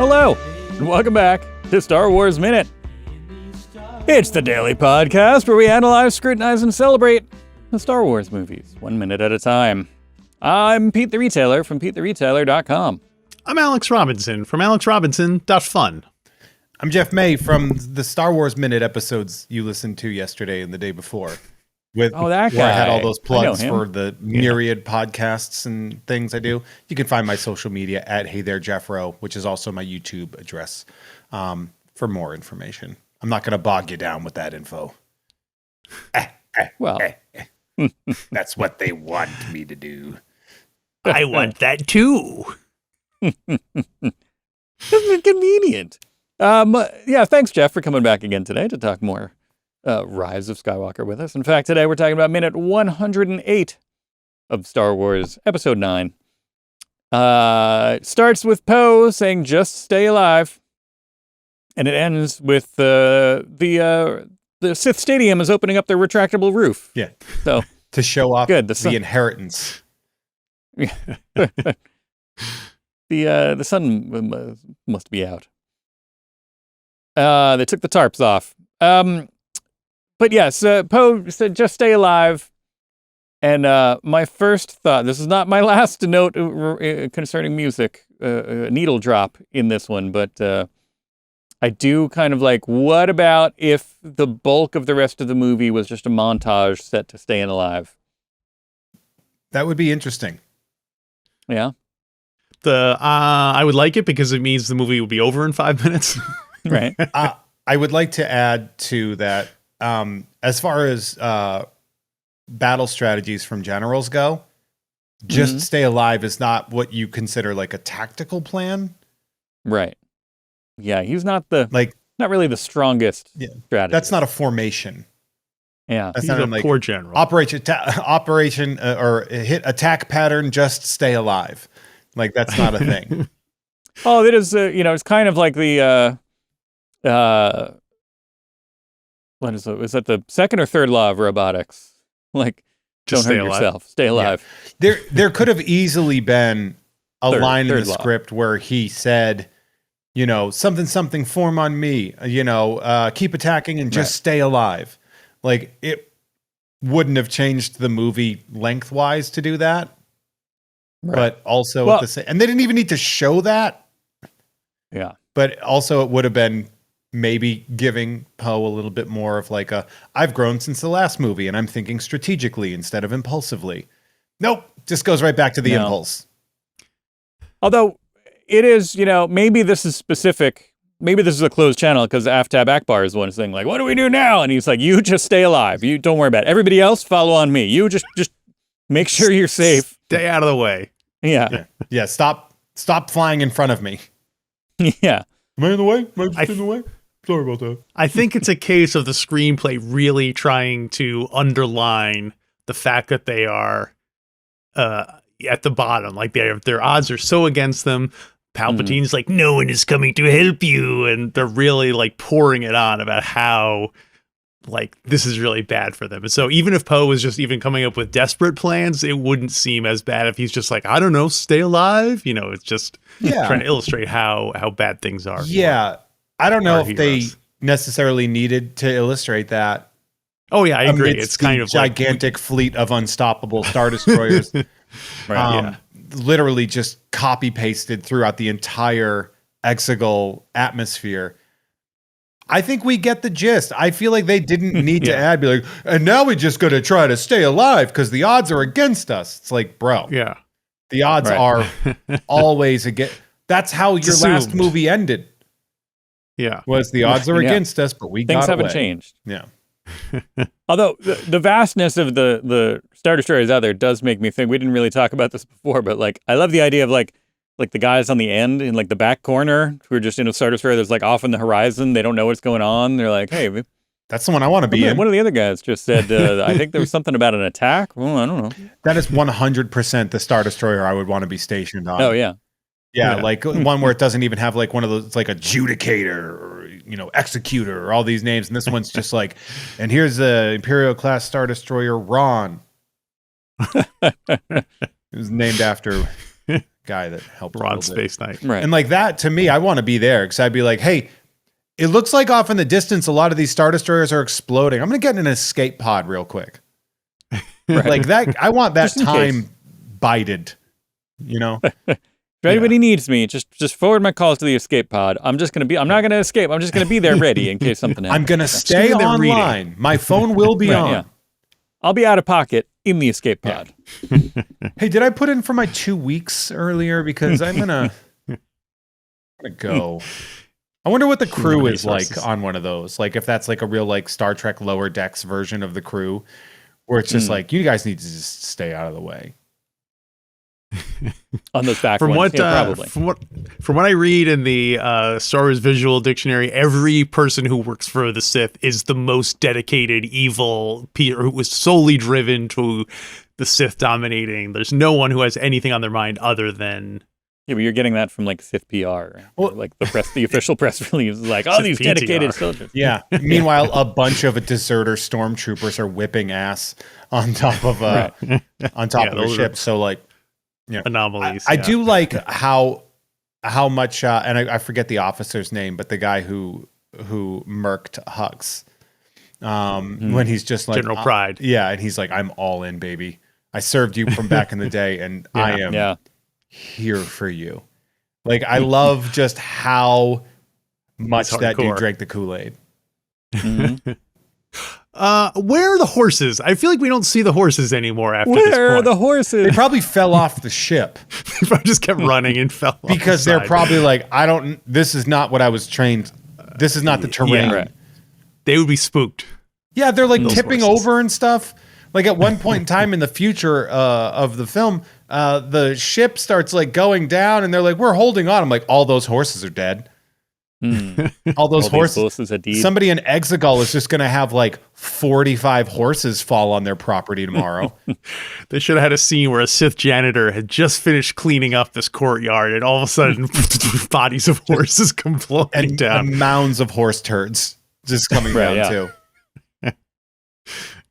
Hello, and welcome back to Star Wars Minute. It's the daily podcast where we analyze, scrutinize, and celebrate the Star Wars movies, 1 minute at a time. I'm Pete the Retailer from PeteTheRetailer.com. I'm Alex Robinson from AlexRobinson.fun. I'm Jeff May from the Star Wars Minute episodes you listened to yesterday and the day before. That guy. Where I had all those plugs for the myriad podcasts and things I do. You can find my social media at Hey There Jeffro, which is also my YouTube address for more information. I'm not going to bog you down with that info. That's what they want me to do. I want that too. Isn't it convenient? Thanks, Jeff, for coming back again today to talk more Rise of Skywalker with us. In fact, today we're talking about minute 108 of Star Wars Episode 9. It starts with Poe saying, "Just stay alive." And it ends with the Sith Stadium is opening up their retractable roof. Yeah. So to show off the inheritance. The sun must be out. They took the tarps off. But yes, Poe said, "Just stay alive." And my first thought, this is not my last note concerning music, needle drop in this one, but I do kind of like, what about if the bulk of the rest of the movie was just a montage set to Staying Alive? That would be interesting. Yeah. I would like it because it means the movie would be over in 5 minutes. Right. I would like to add to that, as far as battle strategies from generals go, just stay alive is not what you consider like a tactical plan. Right. Yeah, he's not not really the strongest strategist. That's not a formation. Yeah, that's he's not a core general. Operation or hit attack pattern. Just stay alive. Like that's not a thing. Oh, it is. It's kind of like the what is it? Is that the second or third law of robotics? Like, just don't hurt yourself. Stay alive. Yeah. There could have easily been a line in the script where he said, something form on me, keep attacking and just stay alive. Like it wouldn't have changed the movie lengthwise to do that. Right. But also at the same, and they didn't even need to show that. Yeah. But also it would have been maybe giving Poe a little bit more of like I've grown since the last movie and I'm thinking strategically instead of impulsively. Nope. Just goes right back to the impulse. Although it is, maybe this is specific. Maybe this is a closed channel because Aftab Akbar is one saying like, "What do we do now?" And he's like, "You just stay alive. You don't worry about it. Everybody else follow on me. You just make sure you're safe. Stay out of the way." Yeah. Yeah. Stop flying in front of me. Yeah. Am I in the way? Am I just in the way? Sorry about that. I think it's a case of the screenplay really trying to underline the fact that they are at the bottom. Like their odds are so against them. Palpatine's like, "No one is coming to help you." And they're really like pouring it on about how like this is really bad for them. And so even if Poe was just even coming up with desperate plans, it wouldn't seem as bad if he's just like, "I don't know, stay alive." It's just trying to illustrate how bad things are. Yeah. I don't know if they necessarily needed to illustrate that. Oh yeah, I agree. It's kind of gigantic fleet of unstoppable Star Destroyers. Right. Literally just copy pasted throughout the entire Exegol atmosphere. I think we get the gist. I feel like they didn't need to be like, "And now we just got to try to stay alive because the odds are against us." It's like, bro. Yeah. The odds are always against. That's how your last movie ended. Yeah. Was the odds are against us, but we things got haven't away. Changed. Yeah. Although the vastness of the Star Destroyers out there does make me think, we didn't really talk about this before, but like I love the idea of like the guys on the end in like the back corner who are just in a Star Destroyer that's like off in the horizon. They don't know what's going on. They're like, "Hey, that's the one I want to be in." One of the other guys just said, "I think there was something about an attack." Well, I don't know. That is 100% the Star Destroyer I would want to be stationed on. Oh yeah. Yeah, like one where it doesn't even have like one of those, it's like adjudicator or, executor or all these names. And this one's just like, and here's the Imperial class Star Destroyer Ron. It was named after a guy that helped Ron Space Knight. Right. And like that, to me, I want to be there because I'd be like, hey, it looks like off in the distance, a lot of these Star Destroyers are exploding. I'm going to get in an escape pod real quick. Right. Like that, I want that Just in time bided, you know? If anybody needs me, just forward my calls to the escape pod. I'm not going to escape. I'm just going to be there ready in case something happens. I'm going to stay online. My phone will be on. Yeah. I'll be out of pocket in the escape pod. Hey, did I put in for my 2 weeks earlier? Because I'm gonna go. I wonder what the crew is like on one of those. Like if that's like a real like Star Trek Lower Decks version of the crew, where it's just like you guys need to just stay out of the way. On those back ones, probably. From what I read in the Star Wars Visual Dictionary, every person who works for the Sith is the most dedicated evil who was solely driven to the Sith dominating. There's no one who has anything on their mind other than. Yeah, but you're getting that from like Sith PR, well, like the official press release is like, all these PTR. Dedicated soldiers. Yeah. Meanwhile, a bunch of deserter stormtroopers are whipping ass on top of a ship. So like. Yeah. Anomalies. I do like how much and I forget the officer's name, but the guy who murked Hux when he's just like General Pride. Yeah, and he's like, I'm all in, baby. I served you from back in the day, and I am here for you. Like I love just how much that dude drank the Kool-Aid. Mm-hmm. Where are the horses? I feel like we don't see the horses anymore after this point. Where are the horses? They probably fell off the ship. They probably just kept running and fell off because they're probably like, this is not what I was trained. This is not the terrain. Yeah, right. They would be spooked. Yeah, they're like tipping over and stuff. Like at one point in time in the future of the film, the ship starts like going down and they're like, we're holding on. I'm like, all those horses are dead. All those horses. Somebody in Exegol is just going to have like 45 horses fall on their property tomorrow. They should have had a scene where a Sith janitor had just finished cleaning up this courtyard, and all of a sudden, bodies of horses come floating down, and mounds of horse turds just coming down too.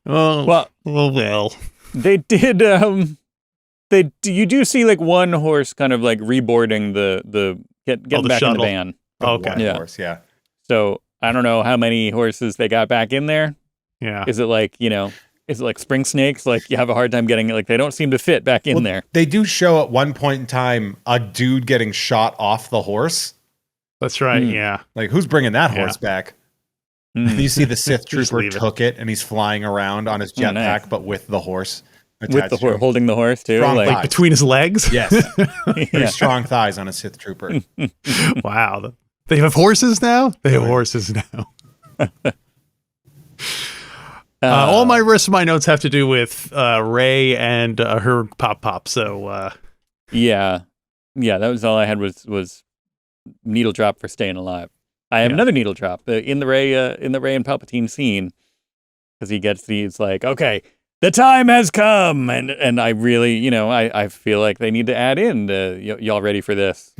Well. They did. You do see like one horse kind of like reboarding getting back shuttle. in the van. Okay. Horse, yeah. So I don't know how many horses they got back in there. Yeah. Is it like, spring snakes? Like you have a hard time getting it. Like they don't seem to fit back in there. They do show at one point in time a dude getting shot off the horse. That's right. Yeah. Like who's bringing that horse back? You see the Sith trooper took it and he's flying around on his jetpack, but with the horse. With the horse, holding the horse too, like between his legs. Yes, very strong thighs on a Sith trooper. Wow, they have horses now. They have horses now. All my rest of my notes have to do with Rey and her pop. So that was all I had was needle drop for staying alive. I have another needle drop in the Rey and Palpatine scene because he's like, okay. The time has come, and I really, I feel like they need to add in y'all ready for this?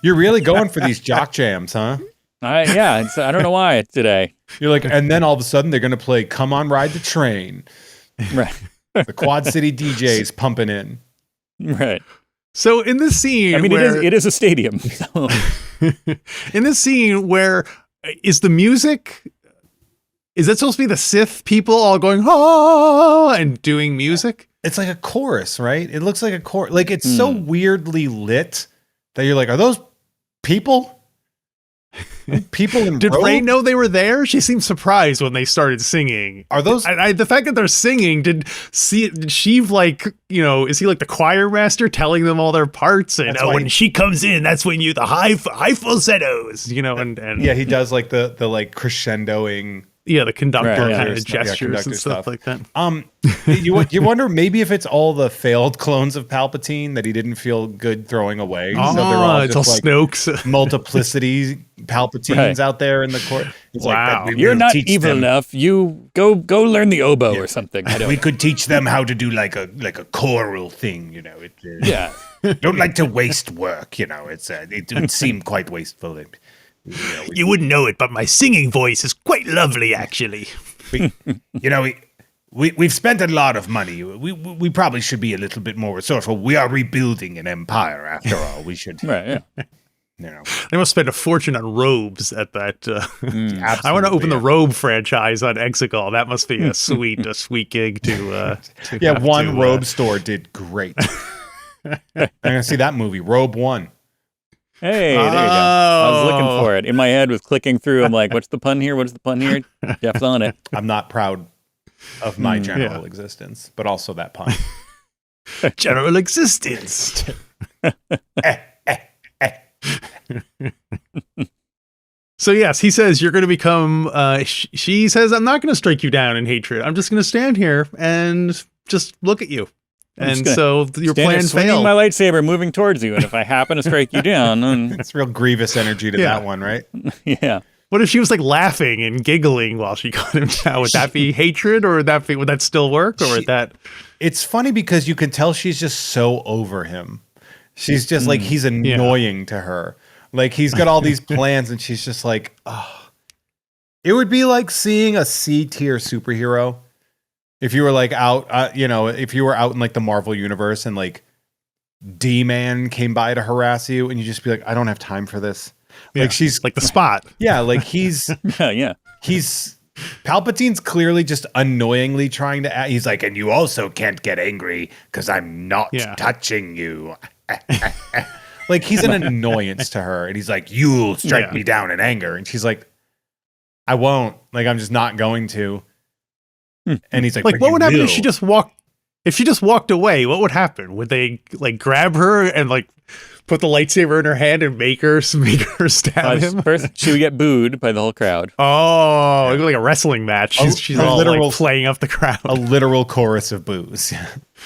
You're really going for these jock jams, huh? I don't know why today. You're like, and then all of a sudden they're going to play "Come On Ride the Train," right? The Quad City DJs pumping in, right? So in this scene, I mean, it is a stadium. So. In this scene, where is the music? Is that supposed to be the Sith people all going, oh, and doing music? It's like a chorus, right? It looks like a chorus. Like it's so weirdly lit that you're like, are those people? People in Did robes? Rey know they were there? She seemed surprised when they started singing. Are those the fact that they're singing? Did Sheev like is he like the choir master telling them all their parts? And when she comes in, that's when the high falsettos, and yeah, he does like the like crescendoing. Yeah, the conductor kind of gestures and stuff like that. You wonder maybe if it's all the failed clones of Palpatine that he didn't feel good throwing away. Oh, so they're all it's just all like Snokes. Multiplicity Palpatines out there in the court. Wow, you're not evil enough. You go learn the oboe or something. We could teach them how to do like a choral thing. Yeah, don't like to waste work. It would seem quite wasteful. You wouldn't know it, but my singing voice is quite lovely, actually. we've spent a lot of money. We probably should be a little bit more resourceful. We are rebuilding an empire after all. We should, Right? Yeah. you know. They must spend a fortune on robes at that. I want to open the robe franchise on Exegol. That must be a sweet gig to Yeah, one robe store did great. I'm gonna see that movie, Robe One. Hey, there you go. I was looking for it. In my head was clicking through. I'm like, what's the pun here? What's the pun here? Jeff's on it. I'm not proud of my general existence, but also that pun. General existence. So yes, he says you're going to become. She says, "I'm not going to strike you down in hatred. I'm just going to stand here and just look at you." And so your plan failed. My lightsaber moving towards you, and if I happen to strike you down, then it's real Grievous energy to that one, right? Yeah. What if she was like laughing and giggling while she got him down? Would that be hatred, or would that still work, or would that? It's funny because you can tell she's just so over him. She's just like, he's annoying to her. Like, he's got all these plans and she's just like, oh. It would be like seeing a C-tier superhero. If you were like out, if you were out in like the Marvel universe and like D-Man came by to harass you and you just be like, I don't have time for this. Yeah, like she's like the Spot. Yeah. Like he's Palpatine's clearly just annoyingly trying to act. He's like, and you also can't get angry because I'm not touching you. Like he's an annoyance to her, and he's like, "You'll strike me down in anger," and she's like, "I won't. Like I'm just not going to." And he's like, "What would happen if she just walked? If she just walked away, what would happen? Would they like grab her and like put the lightsaber in her hand and make her stab him?" First, she would get booed by the whole crowd. Oh, it'd be like a wrestling match. She's all literal, like, playing up the crowd. A literal chorus of boos.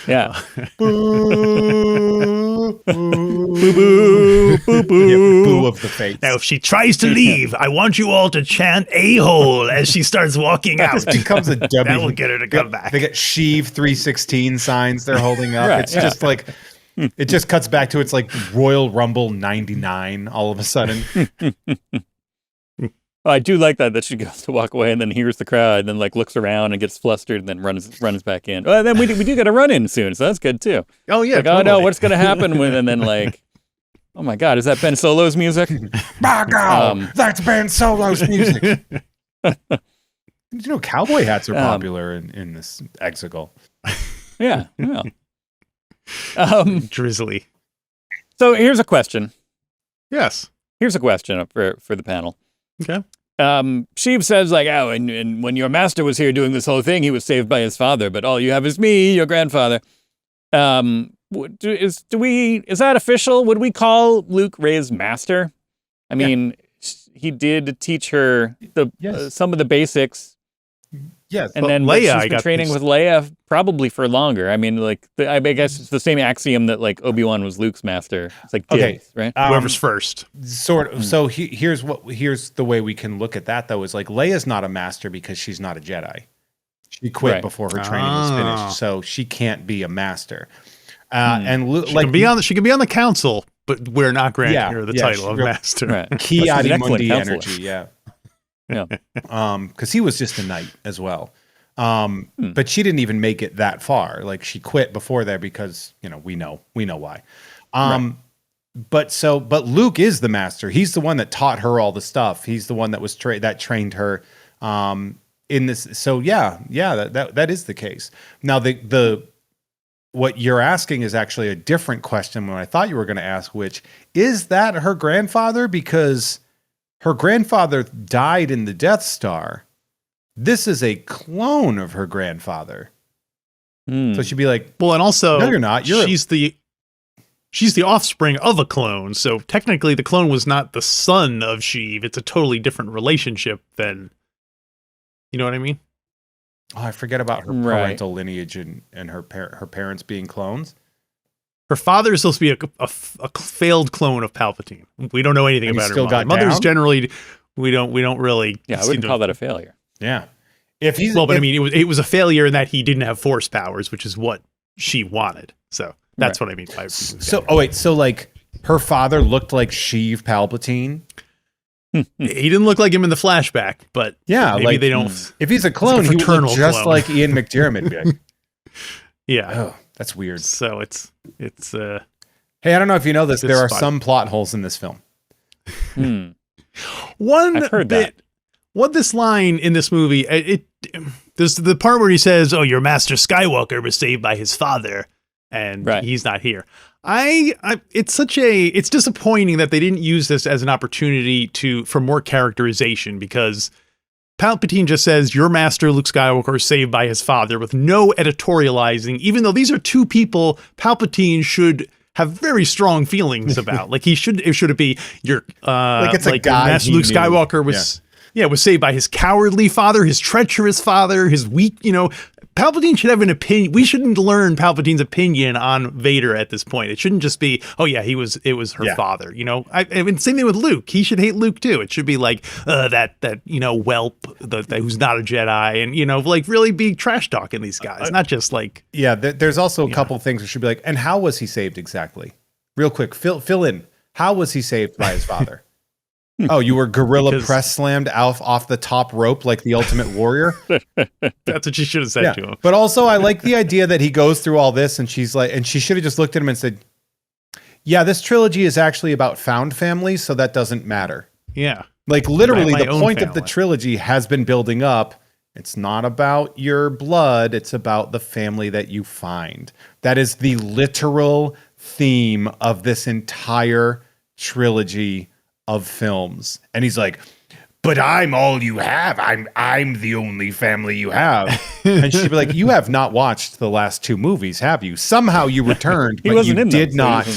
Yeah. Boo, boo, boo, boo, boo. Yeah, boo of the face. Now, if she tries to leave, I want you all to chant "a-hole" as she starts walking out. It becomes a W. That will get her to come back. They get Sheev 316 signs they're holding up. Right, it's just like, it just cuts back to it's like Royal Rumble 99 all of a sudden. I do like that she goes to walk away and then hears the crowd and then like looks around and gets flustered and then runs back in. Well, then we do get a run in soon, so that's good too. Oh yeah. Like, totally. Oh no, what's going to happen when? And then like, oh my God, is that Ben Solo's music? That's Ben Solo's music. Did you know cowboy hats are popular in this Exegol? Yeah. Drizzly. So here's a question. Yes. Here's a question for the panel. Okay. Sheev says like, oh, and when your master was here doing this whole thing, he was saved by his father, but all you have is me, your grandfather. Is that official? Would we call Luke Rey's master? I mean, he did teach her some of the basics. Yes, and then Leia, she's been training with Leia probably for longer. I mean, like I guess it's the same axiom that like Obi-Wan was Luke's master. It's like dibs, right? Whoever's first, sort of. So here's the way we can look at that though is like Leia's not a master because she's not a Jedi. She quit before her training was finished, so she can't be a master. And Luke, she can be on the council, but we're not granting her the title of master. Right. Ki-Adi-Mundi energy, yeah. Because he was just a knight as well. But she didn't even make it that far. Like she quit before there because we know why. But Luke is the master. He's the one that taught her all the stuff. He's the one that was that trained her in this. So that is the case. Now the what you're asking is actually a different question than I thought you were going to ask, which is that her grandfather? Because her grandfather died in the Death Star. This is a clone of her grandfather. So she'd be like, well, and also, no, you're not. She's the offspring of a clone. So technically the clone was not the son of Sheev. It's a totally different relationship than, you know what I mean? Oh, I forget about her parental lineage and her parents being clones. Her father is supposed to be a failed clone of Palpatine. We don't know anything about her mother's generally. We don't really. Yeah, I wouldn't call that a failure. Yeah, I mean, it was a failure in that he didn't have Force powers, which is what she wanted. So that's what I mean by. So like her father looked like Sheev Palpatine. He didn't look like him in the flashback, but yeah, maybe like they don't. If he's a clone, he would look just clone. like Ian McDiarmid. Be like, Yeah. oh, that's weird. So it's Hey, I don't know if you know this. Good There are spot. some plot holes in this film. one I've heard bit. that. What this line in this movie? There's the part where he says, "Oh, your master Skywalker was saved by his father, and Right. he's not here." It's disappointing that they didn't use this as an opportunity for more characterization, because Palpatine just says, "Your master Luke Skywalker was saved by his father," with no editorializing, even though these are two people Palpatine should have very strong feelings about. Like, it should be your Like it's a your guy master he Luke knew. Skywalker was was saved by his cowardly father, his treacherous father, his weak, Palpatine should have an opinion. We shouldn't learn Palpatine's opinion on Vader at this point. It shouldn't just be, oh yeah, it was her father. I mean, same thing with Luke. He should hate Luke too. It should be like that whelp who's not a Jedi, and like really be trash talking these guys, not just like. Yeah, there's also a couple things that should be like, and how was he saved exactly? Real quick, fill in. How was he saved by his father? Oh, you were gorilla press slammed off the top rope like the Ultimate Warrior? That's what she should have said to him. But also, I like the idea that he goes through all this, and she's like, and she should have just looked at him and said, "Yeah, this trilogy is actually about found families, so that doesn't matter." Yeah, like literally, my the own point of the family. trilogy has been building up. It's not about your blood; it's about the family that you find. That is the literal theme of this entire trilogy of films. And he's like, "But I'm all you have. I'm the only family you have." And she'd be like, "You have not watched the last two movies, have you? Somehow you returned, but you did not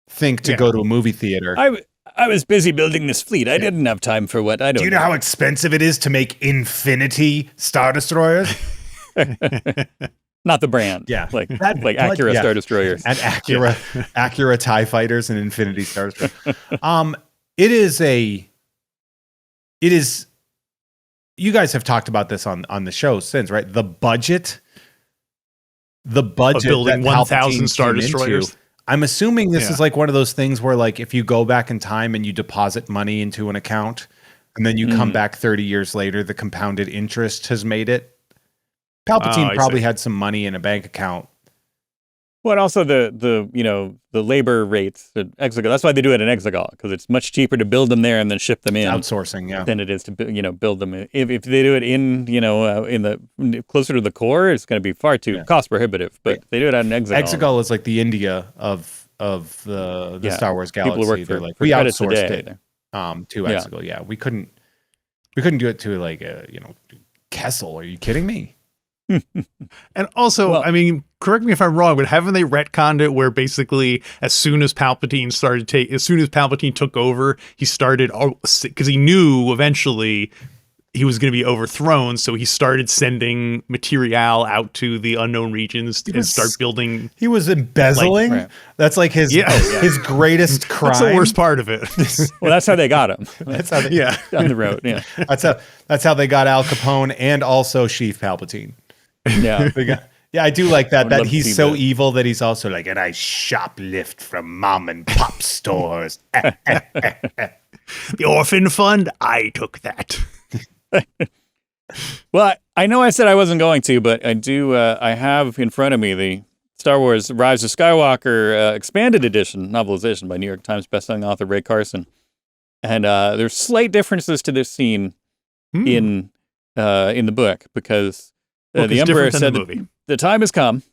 think to go to a movie theater." I was busy building this fleet. I didn't have time for what I don't. Do you know how expensive it is to make Infinity Star Destroyers? Not the brand. Yeah. Like Acura Star Destroyers. And Acura TIE Fighters and Infinity Star Destroyers. It is, you guys have talked about this on the show since, right? The budget of building that 1,000 Palpatine Star came into, Destroyers. I'm assuming this is like one of those things where, like, if you go back in time and you deposit money into an account and then you come back 30 years later, the compounded interest has made it. Palpatine probably had some money in a bank account. Well, and also the labor rates at Exegol. That's why they do it in Exegol, because it's much cheaper to build them there and then ship them in. Outsourcing, than it is to build them. If they do it in the closer to the core, it's going to be far too cost prohibitive. But they do it out in Exegol. Exegol is like the India of the Star Wars galaxy. People work They're like, for we credits a outsourced day it to Exegol. Yeah, we couldn't do it to like Kessel. Are you kidding me? And also, I mean, correct me if I'm wrong, but haven't they retconned it where basically as soon as Palpatine took over, he started, because he knew eventually he was going to be overthrown, so he started sending material out to the unknown regions and start building. He was embezzling. That's like his his greatest crime. That's the worst part of it. Well, that's how they got him. That's how they, down the road. Yeah, that's how they got Al Capone and also Sheev Palpatine. Yeah. I do like that. That love to he's see so that. evil that he's also like, and I shoplift from mom and pop stores. The orphan fund, I took that. Well, I know I said I wasn't going to, but I do. I have in front of me the Star Wars Rise of Skywalker expanded edition novelization by New York Times bestselling author Ray Carson, and there's slight differences to this scene in the book, because the Emperor said that the time has come.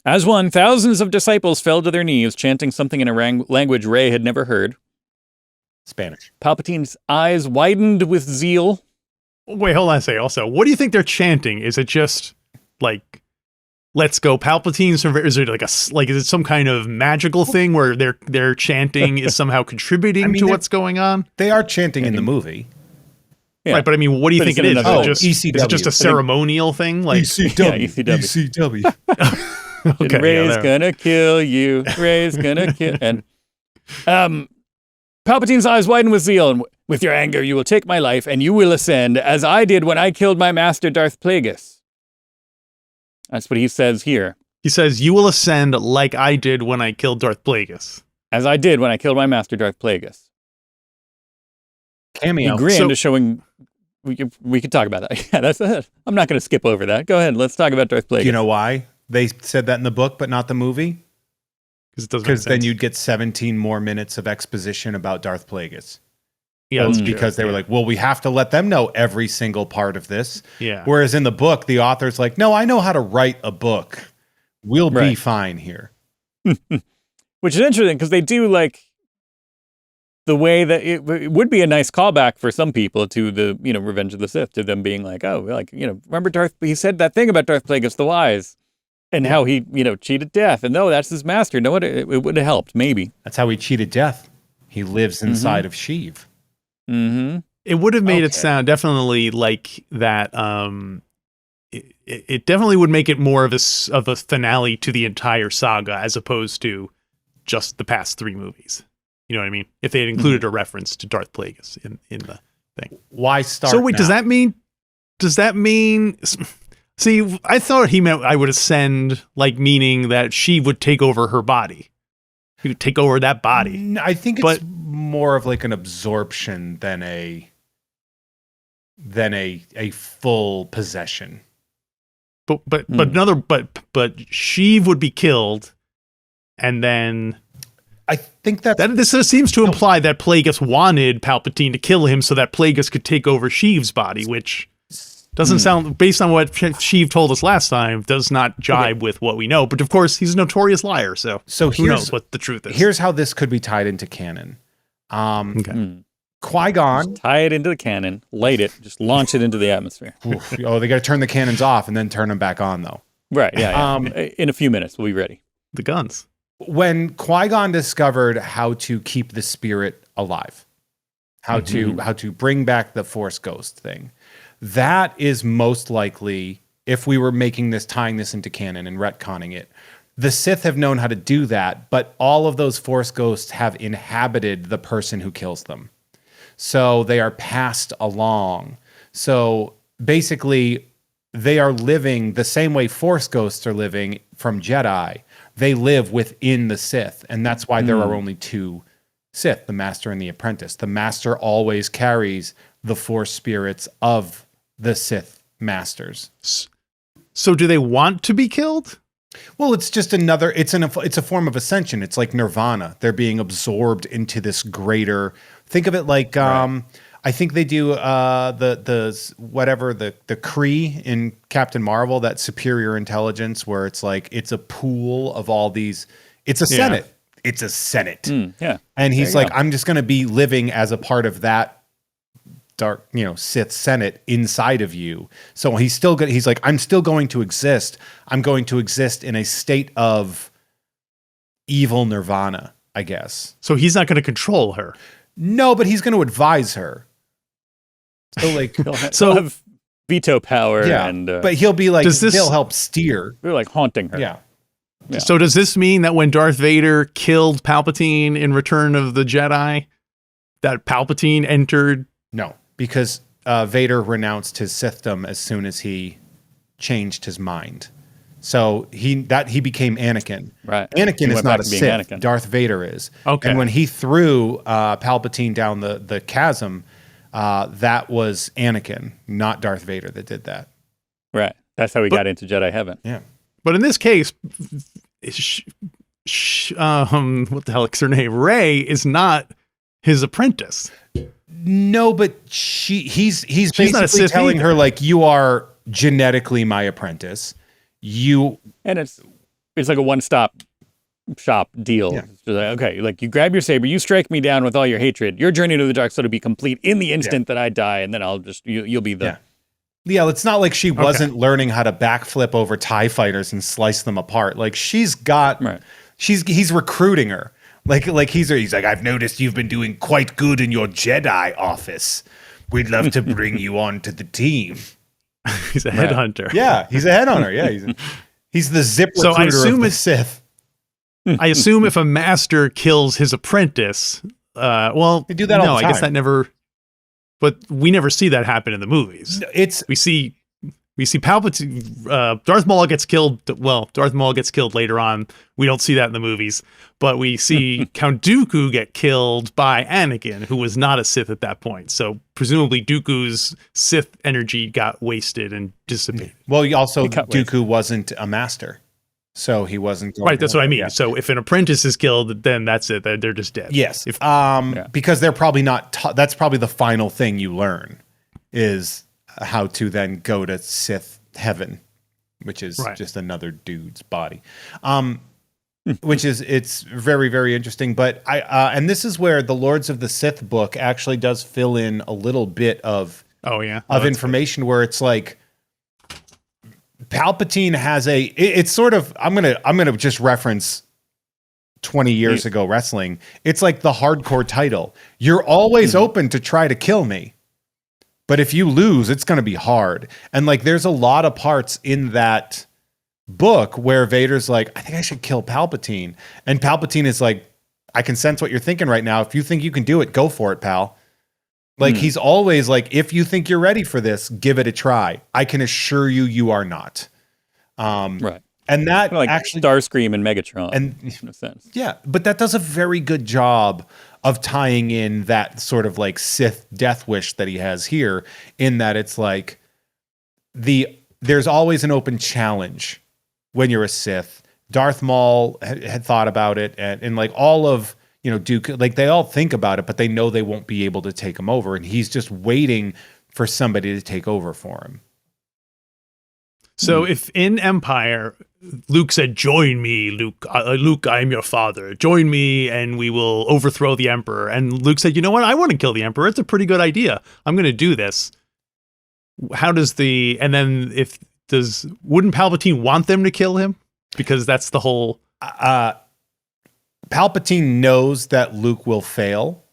As one, thousands of disciples fell to their knees, chanting something in a language Ray had never heard. Spanish. Palpatine's eyes widened with zeal. Wait, hold on a second. Also, what do you think they're chanting? Is it just like, "Let's go, Palpatine"? Is it is it some kind of magical thing where their chanting is somehow contributing to what's going on? They are chanting in the movie. Yeah. Right, but I mean, what do you think it is? Is it just a ceremonial thing? Like ECW. Okay, Ray's gonna kill you. Ray's gonna kill. And Palpatine's eyes widen with zeal. And with your anger, you will take my life, and you will ascend, as I did when I killed my master, Darth Plagueis. That's what he says here. He says, "You will ascend like I did when I killed Darth Plagueis." As I did when I killed my master, Darth Plagueis. cameo. He grinned, showing. We could talk about that. Yeah, that's it. I'm not going to skip over that. Go ahead. Let's talk about Darth Plagueis. Do you know why they said that in the book, but not the movie? Because then you'd get 17 more minutes of exposition about Darth Plagueis. Yeah, because they were like, well, we have to let them know every single part of this. Yeah. Whereas in the book, the author's like, no, I know how to write a book. We'll be fine here. Which is interesting because they do like the way that it would be a nice callback for some people to the, Revenge of the Sith, to them being like, oh, like, remember he said that thing about Darth Plagueis the Wise and how he, cheated death. And no, that's his master. No, it would have helped, maybe. That's how he cheated death. He lives inside of Sheev. Mm-hmm. It would have made it sound definitely like that. It definitely would make it more of a finale to the entire saga as opposed to just the past 3 movies. You know what I mean? If they had included a reference to Darth Plagueis in the thing. Why start? So wait, now? does that mean? See, I thought he meant I would ascend, like meaning that she would take over her body. He would take over that body. I think it's more of like an absorption than a full possession. But Sheev would be killed, and then I think that this seems to imply that Plagueis wanted Palpatine to kill him so that Plagueis could take over Sheev's body, which doesn't sound, based on what Sheev told us last time, does not jibe with what we know. But of course, he's a notorious liar, so who knows what the truth is. Here's how this could be tied into canon. Qui-Gon. Just tie it into the cannon, light it, just launch it into the atmosphere. They got to turn the cannons off and then turn them back on, though. Right, yeah. In a few minutes, we'll be ready. The guns. When Qui-Gon discovered how to keep the spirit alive, how to bring back the Force Ghost thing, that is most likely, if we were tying this into canon and retconning it, the Sith have known how to do that, but all of those Force Ghosts have inhabited the person who kills them. So they are passed along. So basically, they are living the same way Force Ghosts are living from Jedi. They live within the Sith, and that's why there are only 2 Sith, the Master and the Apprentice. The Master always carries the Force spirits of the Sith Masters. So do they want to be killed? Well, it's just it's a form of ascension. It's like nirvana. They're being absorbed into this greater. Think of it like I think they do the Kree in Captain Marvel, that superior intelligence, where it's like it's a pool of all these. It's a Senate. It's a Senate. Yeah, and he's like, I'm just going to be living as a part of that dark, Sith Senate inside of you. So he's like, I'm still going to exist. I'm going to exist in a state of evil nirvana, I guess. So he's not going to control her. No, but he's going to advise her. So like, he'll have veto power, and but he'll be like, he'll help steer. They're like haunting her. Yeah. So does this mean that when Darth Vader killed Palpatine in Return of the Jedi, that Palpatine entered? No, because Vader renounced his Sithdom as soon as he changed his mind. So he became Anakin. Right. Anakin is not a Sith. Anakin. Darth Vader is. Okay. And when he threw Palpatine down the chasm, that was Anakin, not Darth Vader, that did that. Right. That's how he got into Jedi heaven. Yeah. But in this case, what the hell is her name? Rey is not his apprentice. No, but he's basically telling her, like, you are genetically my apprentice. And it's like a one-stop shop deal. Yeah. It's like, okay, like you grab your saber, you strike me down with all your hatred. Your journey to the dark side will be complete in the instant that I die, and then I'll just you'll be the. Yeah, it's not like she wasn't learning how to backflip over TIE fighters and slice them apart. Like she's got, he's recruiting her. Like he's like, I've noticed you've been doing quite good in your Jedi office. We'd love to bring you on to the team. He's a headhunter. Yeah, he's a headhunter. Yeah, he's the zip recruiter so I assume of the Sith. I assume if a master kills his apprentice, they do that all the time. I guess that never. But we never see that happen in the movies. We see We see Palpatine, Darth Maul gets killed. Well, Darth Maul gets killed later on. We don't see that in the movies, but we see Count Dooku get killed by Anakin, who was not a Sith at that point. So presumably Dooku's Sith energy got wasted and dissipated. Well, Dooku wasn't a master, so he wasn't going right. That's what I mean. Yeah. So if an apprentice is killed, then that's it. They're just dead. Yes. Because they're probably not. That's probably the final thing you learn is how to then go to Sith heaven, which is just another dude's body. It's very, very interesting. But and this is where the Lords of the Sith book actually does fill in a little bit of information where it's like Palpatine has it's sort of, I'm gonna just reference 20 years ago wrestling. It's like the hardcore title. You're always open to try to kill me, but if you lose, it's going to be hard. And like, there's a lot of parts in that book where Vader's like, I think I should kill Palpatine. And Palpatine is like, I can sense what you're thinking right now. If you think you can do it, go for it, pal. Like, he's always like, if you think you're ready for this, give it a try. I can assure you, you are not. Right. And that like actually Starscream and Megatron, in a sense. Yeah, but that does a very good job of tying in that sort of like Sith death wish that he has here, in that it's like there's always an open challenge when you're a Sith. Darth Maul had thought about it, and like all of, Duke, like they all think about it, but they know they won't be able to take him over, and he's just waiting for somebody to take over for him. So if in Empire, Luke said, join me, Luke, I am your father. Join me and we will overthrow the Emperor. And Luke said, you know what? I want to kill the Emperor. It's a pretty good idea. I'm going to do this. How does wouldn't Palpatine want them to kill him? Because that's the whole... Palpatine knows that Luke will fail,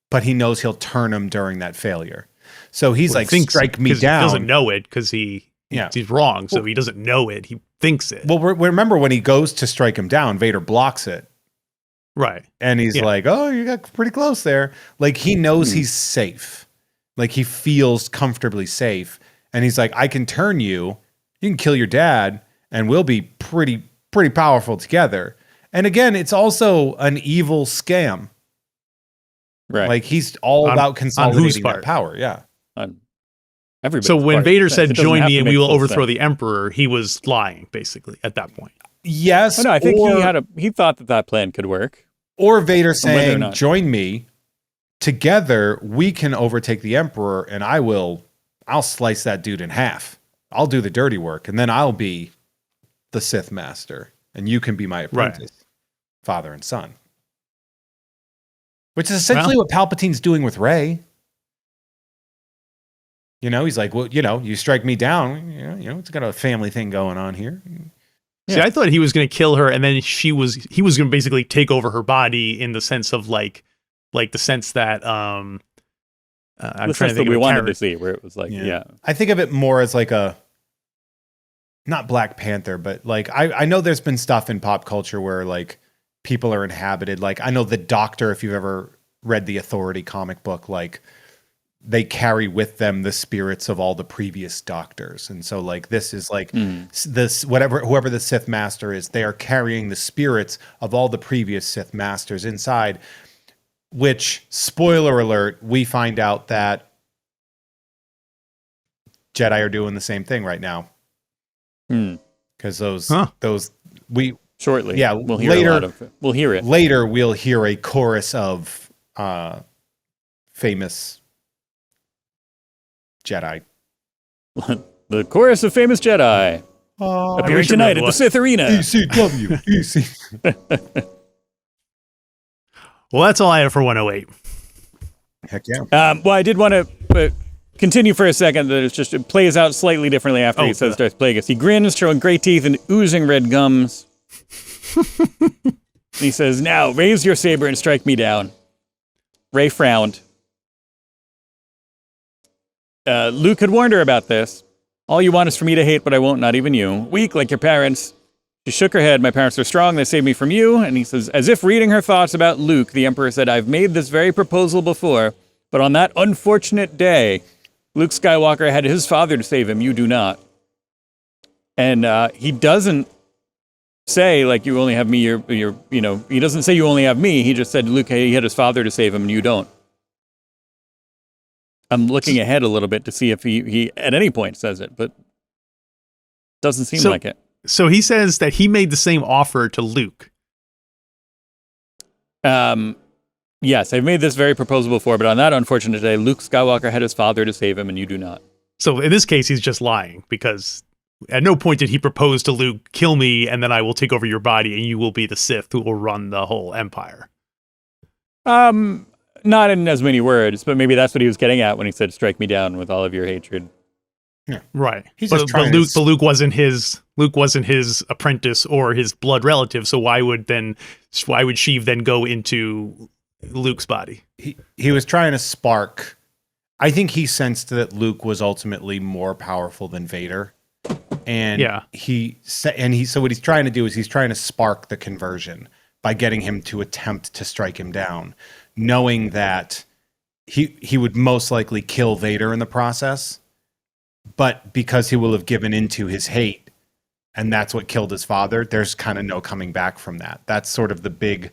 but he knows he'll turn him during that failure. So he's strike me down. He doesn't know it because he's wrong, so he doesn't know it. He thinks it. Well, remember when he goes to strike him down, Vader blocks it. Right. And he's like, oh, you got pretty close there. Like, he knows he's safe. Like, he feels comfortably safe. And he's like, I can turn you. You can kill your dad, and we'll be pretty powerful together. And again, it's also an evil scam. Right. Like, he's all about consolidating that power. Yeah. So when Vader said, join me and we will overthrow the Emperor, he was lying, basically, at that point. Yes. I think he thought that plan could work. Or Vader saying, join me. Together, we can overtake the Emperor, and I'll slice that dude in half. I'll do the dirty work, and then I'll be the Sith Master, and you can be my apprentice, father and son. Which is essentially what Palpatine's doing with Rey. He's like, well, you strike me down. It's got a family thing going on here. Yeah. See, I thought he was going to kill her, and then he was going to basically take over her body in the sense of like the sense that I'm trying to think that we wanted to see, where it was like, I think of it more as like not Black Panther, but like I know there's been stuff in pop culture where like people are inhabited. Like I know the Doctor, if you've ever read the Authority comic book, like they carry with them the spirits of all the previous Doctors. And so like, this is like whoever the Sith Master is, they are carrying the spirits of all the previous Sith Masters inside, which, spoiler alert, we find out that Jedi are doing the same thing right now. Because shortly. Yeah. We'll hear we'll hear it. Later, we'll hear a chorus of famous Jedi. The chorus of famous Jedi appearing tonight at the Sith Arena. ECW. EC. Well, that's all I have for 108. Heck yeah. Well, I did want to continue for a second. That it plays out slightly differently after he says Darth Plagueis. He grins, showing great teeth and oozing red gums. He says, now, raise your saber and strike me down. Rey frowned. Luke had warned her about this. All you want is for me to hate, but I won't, not even you. Weak like your parents. She shook her head. My parents are strong. They saved me from you. And he says, as if reading her thoughts about Luke, the Emperor said, I've made this very proposal before, but on that unfortunate day, Luke Skywalker had his father to save him. You do not. And he doesn't say, like, you only have me, he doesn't say you only have me. He just said Luke, he had his father to save him, and you don't. I'm looking ahead a little bit to see if he at any point says it, but doesn't seem like it. So he says that he made the same offer to Luke. Yes, I've made this very proposal before, but on that unfortunate day, Luke Skywalker had his father to save him, and you do not. So in this case, he's just lying, because at no point did he propose to Luke, kill me, and then I will take over your body, and you will be the Sith who will run the whole Empire. Not in as many words, but maybe that's what he was getting at when he said, strike me down with all of your hatred. Yeah. Right. But Luke wasn't his apprentice or his blood relative, so why would Sheev then go into Luke's body? He was trying to spark. I think he sensed that Luke was ultimately more powerful than Vader. And so what he's trying to do is he's trying to spark the conversion by getting him to attempt to strike him down, knowing that he would most likely kill Vader in the process, but because he will have given into his hate, and that's what killed his father, there's kind of no coming back from that. That's sort of the big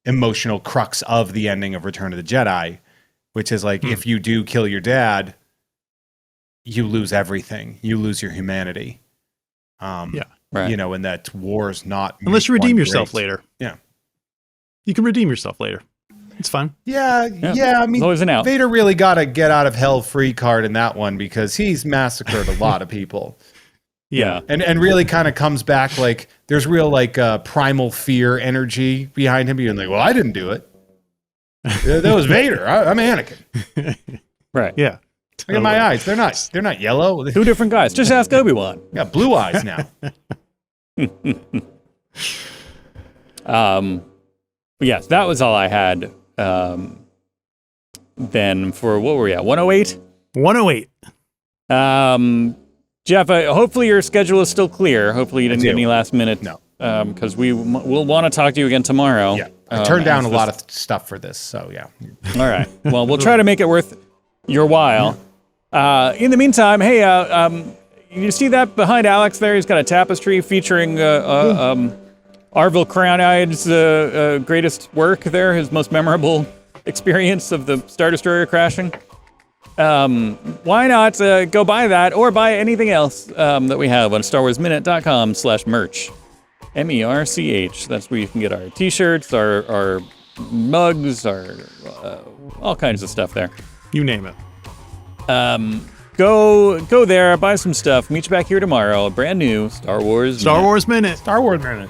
emotional crux of the ending of Return of the Jedi, which is like, if you do kill your dad, you lose everything. You lose your humanity. Right. And that war's not... Unless you redeem yourself later. Yeah. You can redeem yourself later. It's fine. Yeah. I mean, always an out. Vader really got a get out of hell free card in that one because he's massacred a lot of people. Yeah. And really kind of comes back like there's real like primal fear energy behind him being like, well, I didn't do it. That was Vader. I'm Anakin. Right. Yeah. Look at my eyes. They're not yellow. Two different guys. Just ask Obi-Wan. Got blue eyes now. Yes, that was all I had. Then for what were we at? 108? 108. Jeff, hopefully your schedule is still clear. Hopefully you didn't get any last minute. No. Because we'll want to talk to you again tomorrow. Yeah. I turned down a lot of stuff for this, so yeah. All right. Well, we'll try to make it worth your while. In the meantime, hey, you see that behind Alex there? He's got a tapestry featuring Arvil Crown-Eye's greatest work there, his most memorable experience of the Star Destroyer crashing. Why not go buy that or buy anything else that we have on StarWarsMinute.com/merch. MERCH. That's where you can get our t-shirts, our mugs, our all kinds of stuff there. You name it. Go there, buy some stuff. Meet you back here tomorrow. A brand new Star Wars Minute. Star Wars Minute.